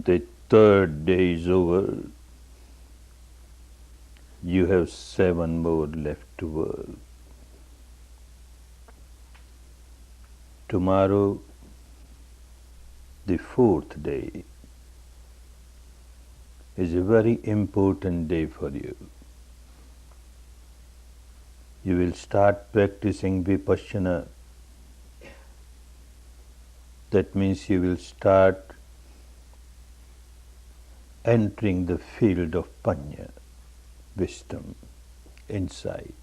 The third day is over. You have 7 more left to work. Tomorrow, the 4th day, is a very important day for you. You will start practicing Vipassana. That means you will start entering the field of Panya, wisdom, insight.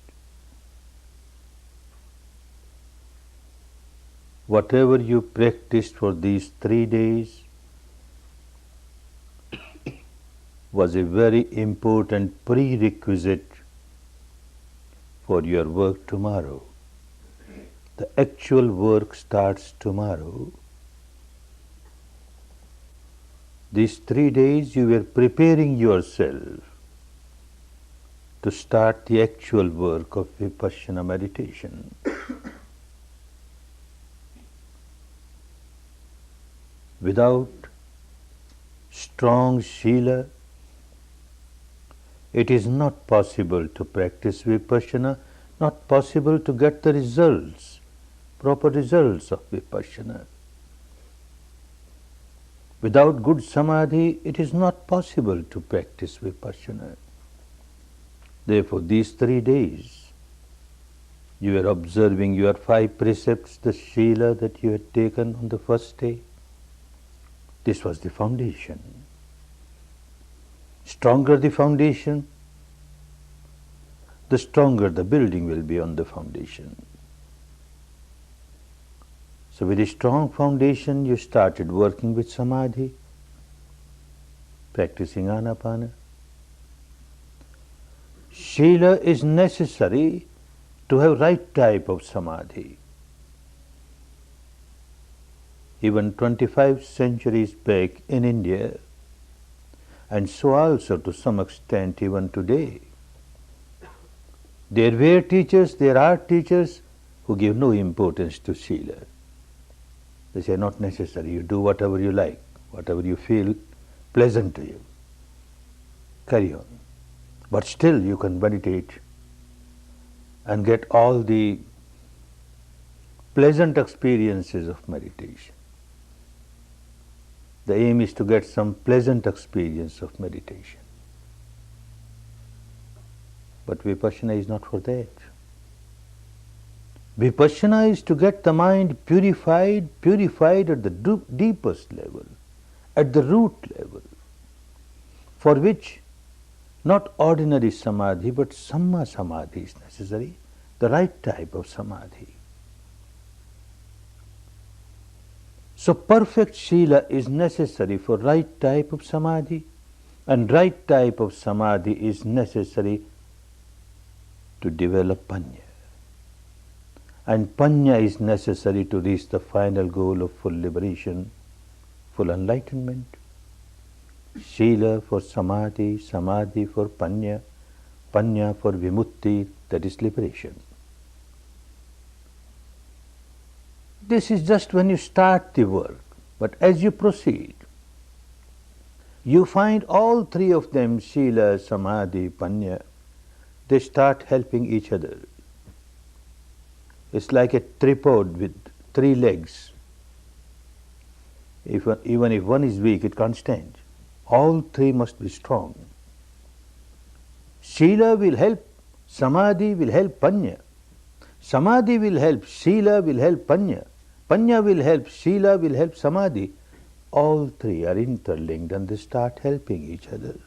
Whatever you practiced for these 3 days was a very important prerequisite for your work tomorrow. The actual work starts tomorrow. These 3 days you were preparing yourself to start the actual work of Vipassana meditation. Without strong Sila, it is not possible to practice Vipassana, not possible to get the results, proper results of Vipassana. Without good Samadhi, it is not possible to practice Vipassana. Therefore, these 3 days, you are observing your 5 precepts, the Sila that you had taken on the first day. This was the foundation. Stronger the foundation, the stronger the building will be on the foundation. So with a strong foundation, you started working with Samadhi, practicing Anapana. Sila is necessary to have right type of Samadhi. Even 25 centuries back in India, and so also to some extent even today, there were teachers, there are teachers who give no importance to Sila. They say, not necessary, you do whatever you like, whatever you feel pleasant to you. Carry on. But still you can meditate and get all the pleasant experiences of meditation. The aim is to get some pleasant experience of meditation. But Vipassana is not for that. Vipassana is to get the mind purified at the deepest level, at the root level, for which not ordinary Samadhi but Samma Samadhi is necessary, the right type of Samadhi. So perfect Sila is necessary for right type of Samadhi, and right type of Samadhi is necessary to develop Panya. And Panya is necessary to reach the final goal of full liberation, full enlightenment. Sila for Samadhi, Samadhi for Panya, Panya for Vimutti, that is liberation. This is just when you start the work, but as you proceed, you find all 3 of them, Sila, Samadhi, Panya, they start helping each other. It's like a tripod with 3 legs. Even if one is weak, it can't stand. All 3 must be strong. Sila will help, Samadhi will help Panya. Samadhi will help, Sila will help Panya. Panya will help, Sila will help Samadhi. All 3 are interlinked and they start helping each other.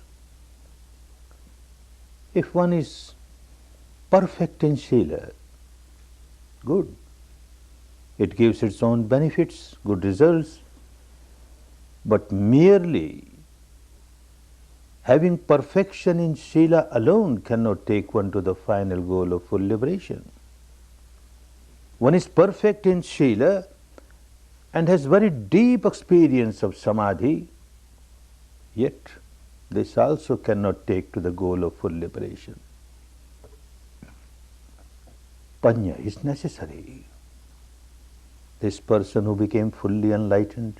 If one is perfect in Sila, good. It gives its own benefits, good results. But merely having perfection in Sila alone cannot take one to the final goal of full liberation. One is perfect in Sila and has very deep experience of Samadhi, yet this also cannot take to the goal of full liberation. Panya is necessary. This person who became fully enlightened,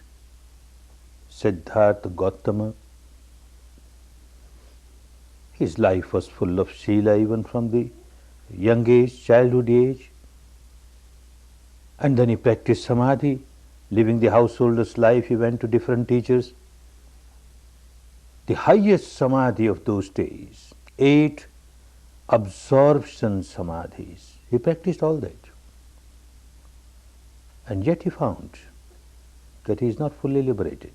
Siddhartha Gautama. His life was full of Sila even from the young age, childhood age. And then he practiced Samadhi, living the householder's life. He went to different teachers. The highest Samadhi of those days, 8 absorption Samadhis. He practiced all that. And yet he found that he is not fully liberated.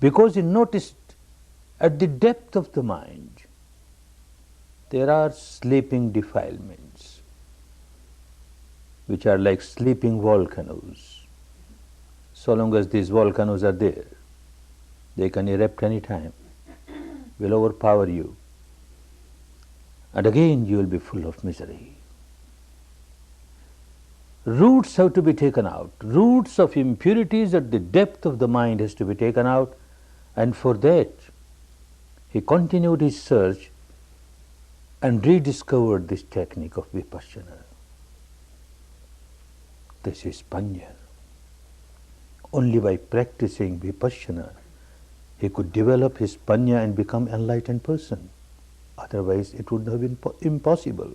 Because he noticed at the depth of the mind, there are sleeping defilements, which are like sleeping volcanoes. So long as these volcanoes are there, they can erupt any time, will overpower you, and again you will be full of misery. Roots have to be taken out. Roots of impurities at the depth of the mind has to be taken out, and for that he continued his search and rediscovered this technique of Vipassana. This is Panya. Only by practicing Vipassana he could develop his Panya and become an enlightened person. Otherwise it would have been impossible.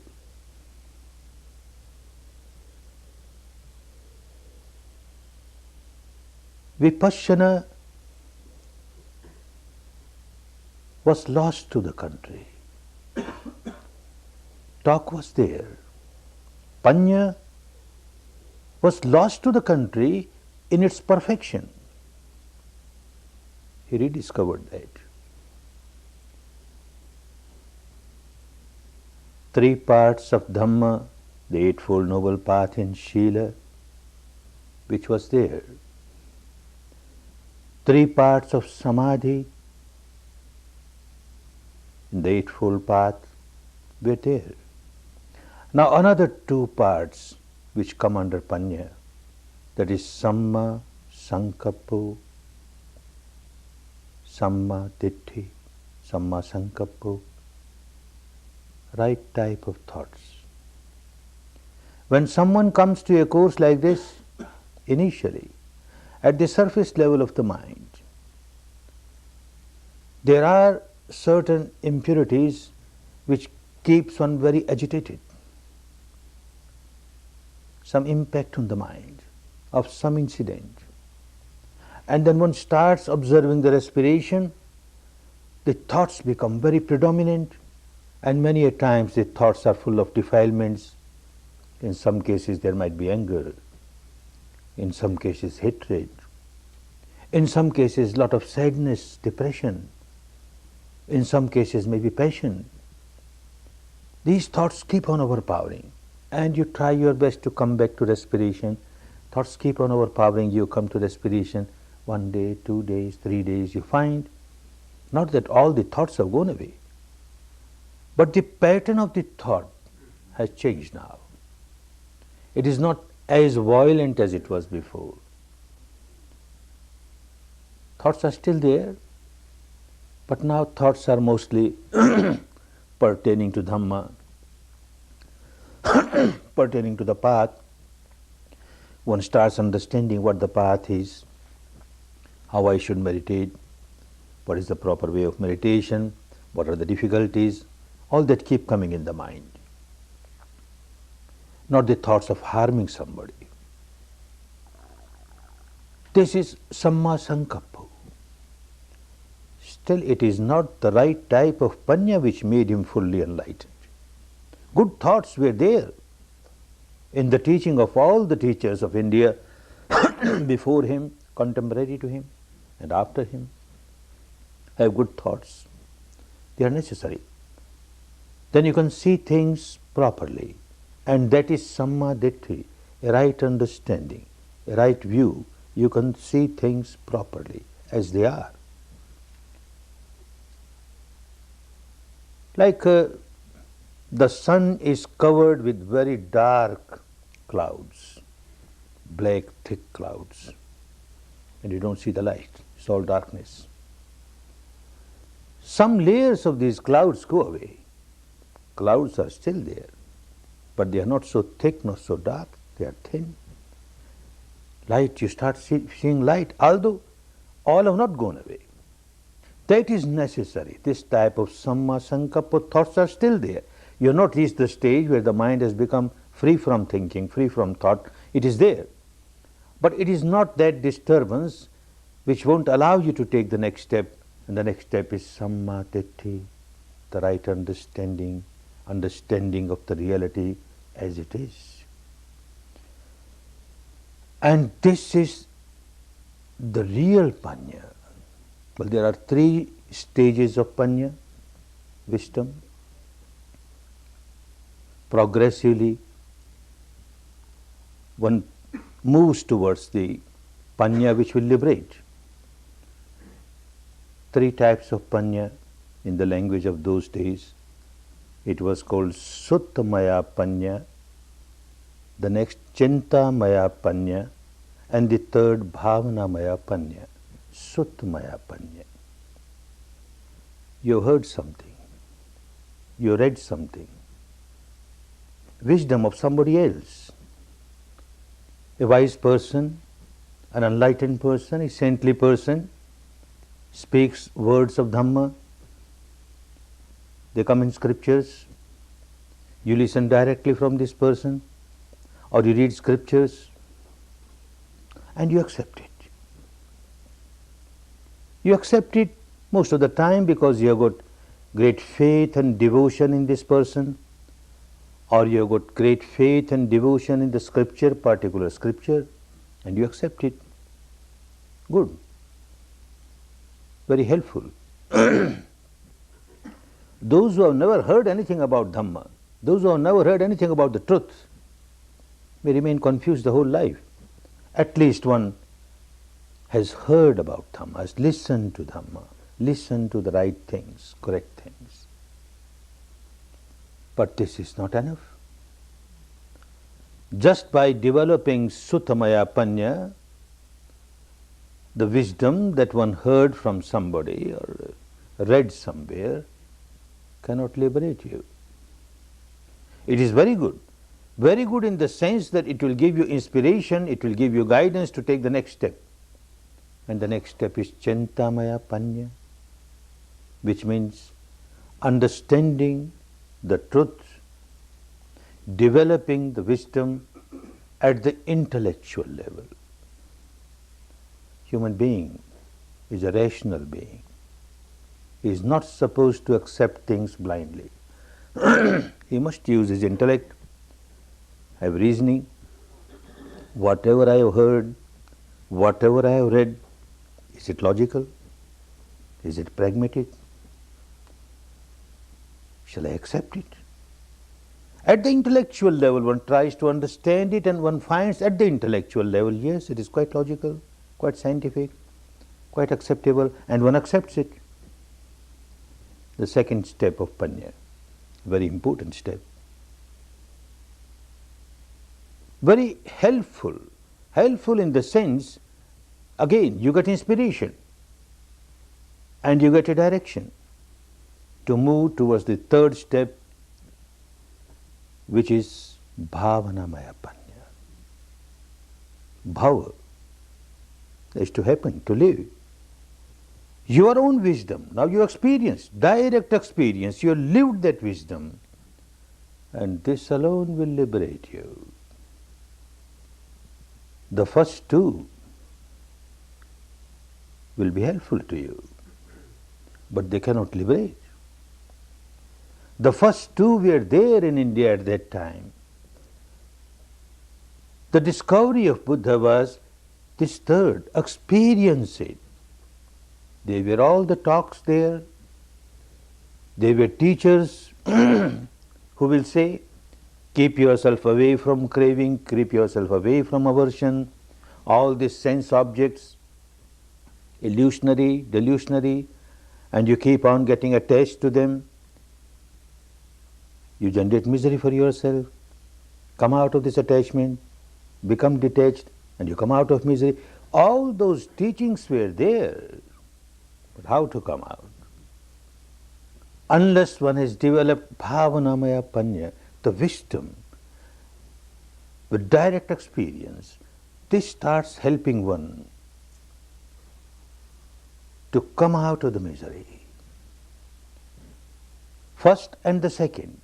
Vipassana was lost to the country. Talk was there. Panya was lost to the country in its perfection. He rediscovered that. 3 parts of Dhamma, the Eightfold Noble Path in Sila, which was there. 3 parts of Samadhi in the Eightfold Path were there. Now another 2 parts which come under Panya, that is Samma Sankappo, Samma Ditti, Samma Sankappo, right type of thoughts. When someone comes to a course like this, initially, at the surface level of the mind, there are certain impurities which keeps one very agitated. Some impact on the mind of some incident. And then one starts observing the respiration, the thoughts become very predominant, and many a times the thoughts are full of defilements. In some cases there might be anger, in some cases hatred, in some cases lot of sadness, depression, in some cases maybe passion. These thoughts keep on overpowering, and you try your best to come back to respiration. Thoughts keep on overpowering, you come to respiration. 1 day, 2 days, 3 days, you find not that all the thoughts have gone away, but the pattern of the thought has changed now. It is not as violent as it was before. Thoughts are still there, but now thoughts are mostly pertaining to Dhamma, pertaining to the path. One starts understanding what the path is, how I should meditate, what is the proper way of meditation, what are the difficulties, all that keep coming in the mind. Not the thoughts of harming somebody. This is Samma Sankappa. Still it is not the right type of Panya which made him fully enlightened. Good thoughts were there in the teaching of all the teachers of India before him, contemporary to him, and after him. Have good thoughts. They are necessary. Then you can see things properly. And that is Samma Ditti, a right understanding, a right view. You can see things properly as they are. Like the sun is covered with very dark clouds, black thick clouds, and you don't see the light, it's all darkness. Some layers of these clouds go away. Clouds are still there, but they are not so thick, not so dark, they are thin. Light, you start seeing light, although all have not gone away. That is necessary. This type of samma sankappa thoughts are still there. You have not reached the stage where the mind has become free from thinking, free from thought. It is there. But it is not that disturbance which won't allow you to take the next step. And the next step is samma titti, the right understanding of the reality as it is. And this is the real panya. Well, there are 3 stages of panya, wisdom. Progressively, one moves towards the panya which will liberate. 3 types of panya in the language of those days. It was called Suttamaya panya, the next Chintamaya panya, and the third Bhavanamaya panya. Suttamaya panya. You heard something, you read something, wisdom of somebody else. A wise person, an enlightened person, a saintly person speaks words of Dhamma. They come in scriptures. You listen directly from this person, or you read scriptures and you accept it. You accept it most of the time because you have got great faith and devotion in this person, or you have got great faith and devotion in the scripture, particular scripture, and you accept it. Good. Very helpful. Those who have never heard anything about Dhamma, those who have never heard anything about the truth, may remain confused the whole life. At least one has heard about Dhamma, has listened to Dhamma, listened to the right things, correct things. But this is not enough. Just by developing Suttamaya panya, the wisdom that one heard from somebody or read somewhere, cannot liberate you. It is very good in the sense that it will give you inspiration, it will give you guidance to take the next step. And the next step is Chintamaya panya, which means understanding the truth, developing the wisdom at the intellectual level. Human being is a rational being. He is not supposed to accept things blindly. He must use his intellect, have reasoning. Whatever I have heard, whatever I have read, is it logical? Is it pragmatic? Shall I accept it? At the intellectual level, one tries to understand it and one finds at the intellectual level, yes, it is quite logical, quite scientific, quite acceptable, and one accepts it. The second step of panya, very important step. Very helpful in the sense, again, you get inspiration and you get a direction to move towards the third step, which is Bhavanamaya panya. Bhava is to happen, to live. Your own wisdom, now you experience, direct experience, you have lived that wisdom, and this alone will liberate you. The first 2 will be helpful to you, but they cannot liberate. The first 2 were there in India at that time. The discovery of Buddha was this third, experience it. They were all the talks there. They were teachers who will say, keep yourself away from craving, keep yourself away from aversion, all these sense objects, illusionary, delusionary, and you keep on getting attached to them. You generate misery for yourself. Come out of this attachment, become detached, and you come out of misery. All those teachings were there. But how to come out? Unless one has developed Bhavanamaya panya, the wisdom, with direct experience, this starts helping one to come out of the misery. First and the second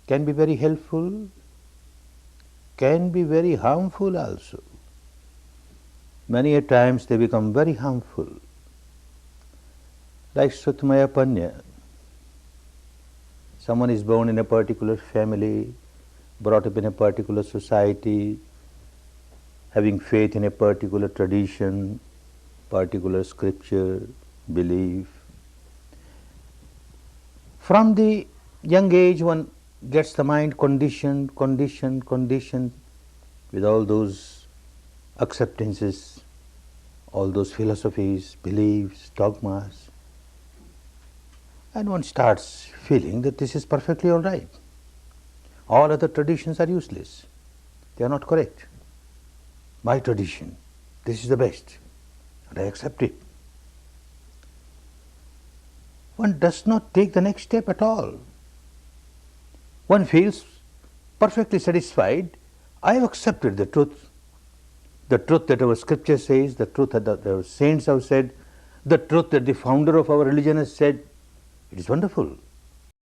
can be very helpful, can be very harmful also. Many a times they become very harmful. Like Sutmaya Panya, someone is born in a particular family, brought up in a particular society, having faith in a particular tradition, particular scripture, belief. From the young age one gets the mind conditioned with all those acceptances, all those philosophies, beliefs, dogmas, and one starts feeling that this is perfectly all right. All other traditions are useless. They are not correct. My tradition, this is the best, and I accept it. One does not take the next step at all. One feels perfectly satisfied. I have accepted the truth that our scripture says, the truth that our saints have said, the truth that the founder of our religion has said. It is wonderful.